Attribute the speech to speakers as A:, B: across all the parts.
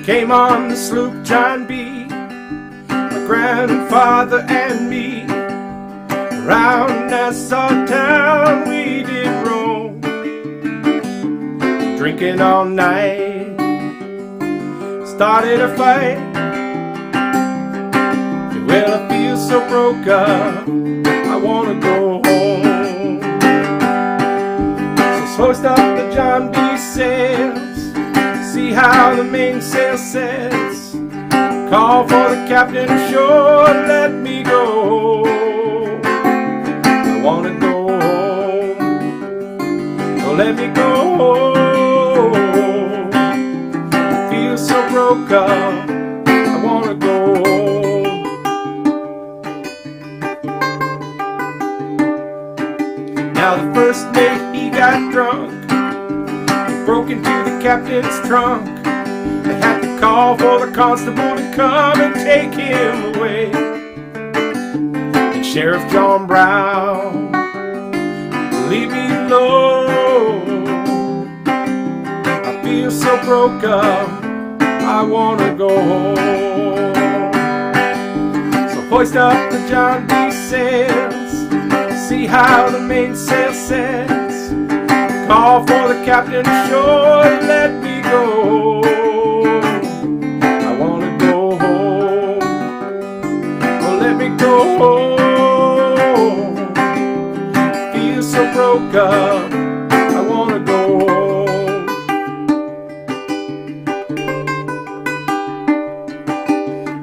A: Came on the sloop John B, my grandfather and me. Around Nassau town we did roam, drinking all night, started a fight. Well, I feel so broke up, I wanna go home. So hoist up the John B sails, see how the mainsail sets. Call for the captain ashore, let me go. I wanna go home, oh let me go home. I feel so broke up, I wanna go home. Now the first mate, he got drunk, broke into the captain's trunk. They had to call for the constable to come and take him away. And Sheriff John Brown, leave me alone. I feel so broke up, I wanna go home. So hoist up the John B sails, see how the mainsail sets. Call for the captain ashore, let me go. I wanna go home, oh let me go home. Feel so broke up, I wanna go home.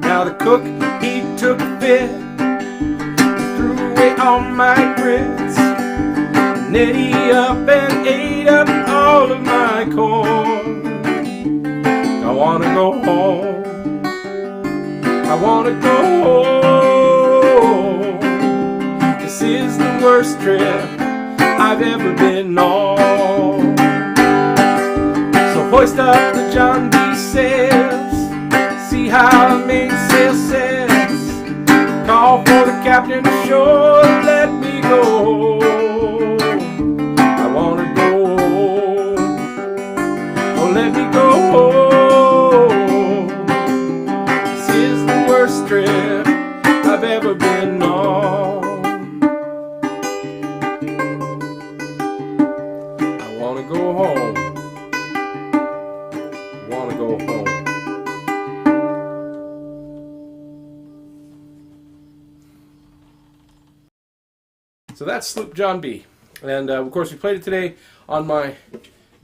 A: Now the cook, he took a fit, threw away all my grits. Netty up and ate up all of my corn. I wanna go home, I wanna go home. This is the worst trip I've ever been on. So hoist up the John B sails, see how the mainsail sets. Call for the captain ashore, let me go. Let me go home. This is the worst trip I've ever been on. I wanna go home. I wanna go home. So that's Sloop John B. And of course we played it today on my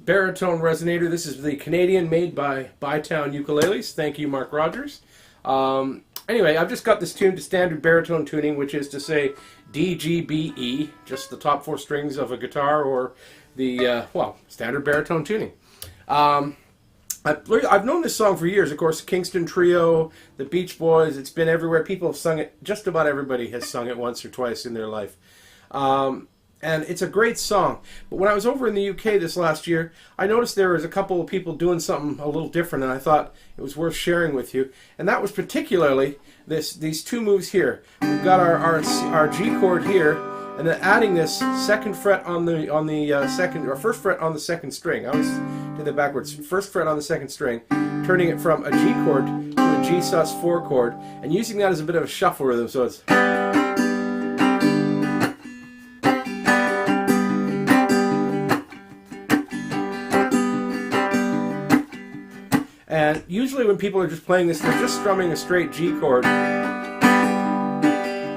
A: baritone resonator. This is the Canadian made by Bytown Ukuleles. Thank you, Mark Rogers. Anyway, I've just got this tuned to standard baritone tuning, which is to say D, G, B, E, just the top four strings of a guitar, or the, well, standard baritone tuning. I've known this song for years. Of course, Kingston Trio, the Beach Boys, it's been everywhere. People have sung it. Just about everybody has sung it once or twice in their life. And it's a great song. But when I was over in the UK this last year, I noticed there was a couple of people doing something a little different, and I thought it was worth sharing with you. And that was particularly these two moves here. We've got our G chord here, and then adding this second fret on the second, or first fret on the second string. I always did that backwards. First fret on the second string, turning it from a G chord to a G sus4 chord, and using that as a bit of a shuffle rhythm. So it's. And usually when people are just playing this, they're just strumming a straight G chord. And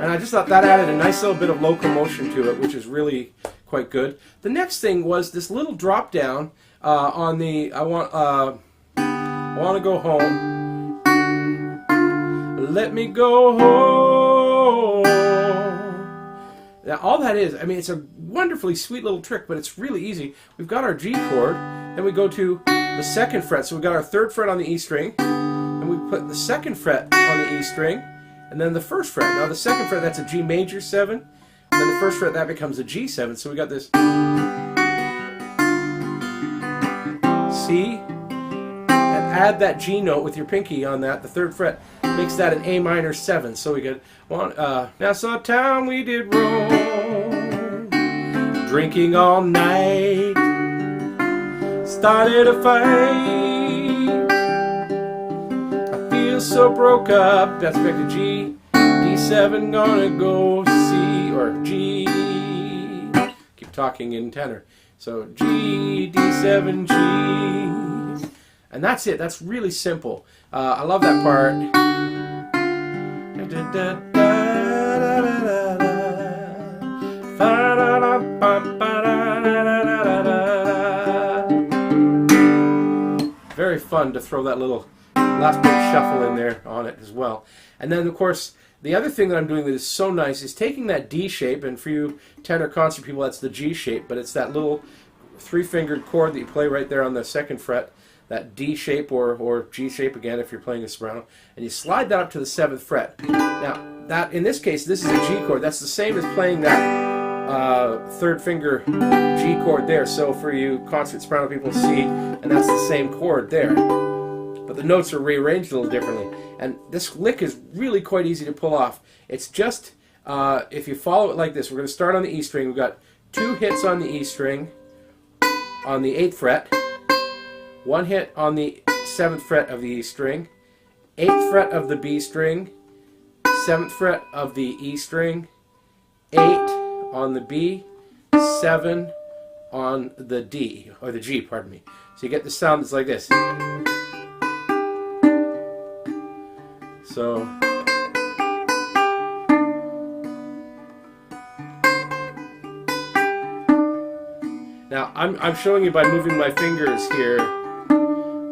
A: I just thought that added a nice little bit of locomotion to it, which is really quite good. The next thing was this little drop down on the I want to go home. Let me go home. Now all that is, I mean, it's a wonderfully sweet little trick, but it's really easy. We've got our G chord, then we go to the second fret. So we've got our third fret on the E string, and we put the second fret on the E string, and then the first fret. Now the second fret, that's a G major 7, and then the first fret, that becomes a G7. So we got this C, and add that G note with your pinky on that, the 3rd fret, makes that an A minor 7. So we get one. Nassau town we did roam, drinking all night, started a fight. I feel so broke up. That's back to G, D7, gonna go C or G. Keep talking in tenor. So G, D7, G. And that's it. That's really simple. I love that part. Very fun to throw that little last bit of shuffle in there on it as well. And then, of course, the other thing that I'm doing that is so nice is taking that D shape, and for you tenor concert people, that's the G shape, but it's that little 3-fingered chord that you play right there on the 2nd fret, that D shape or G shape again if you're playing a soprano, and you slide that up to the 7th fret. Now, that in this case, this is a G chord. That's the same as playing that 3rd finger G chord there. So for you concert soprano people, C, and that's the same chord there. But the notes are rearranged a little differently. And this lick is really quite easy to pull off. It's just, if you follow it like this, we're going to start on the E string. We've got 2 hits on the E string on the 8th fret, 1 hit on the 7th fret of the E string, 8th fret of the B string, 7th fret of the E string, 8 on the B, 7 on the D, or the G, pardon me. So you get the sound that's like this. So now I'm showing you by moving my fingers here,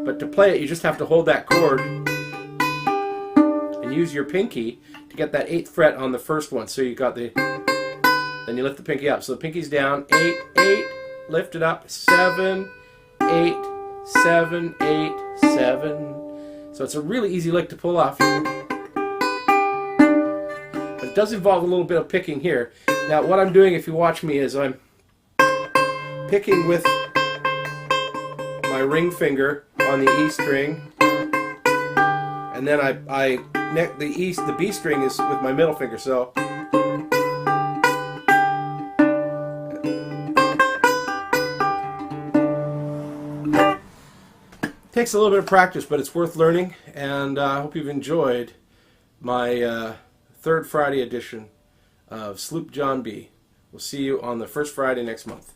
A: but to play it you just have to hold that chord and use your pinky to get that 8th fret on the first one. So you got the, then you lift the pinky up. So the pinky's down, 8, 8, lift it up, 7, 8, 7, 8, 7. So it's a really easy lick to pull off. But it does involve a little bit of picking here. Now what I'm doing, if you watch me, is I'm picking with my ring finger on the E string, and then I neck the B string is with my middle finger. So takes a little bit of practice, but it's worth learning, and I hope you've enjoyed my 3rd Friday edition of Sloop John B. We'll see you on the 1st Friday next month.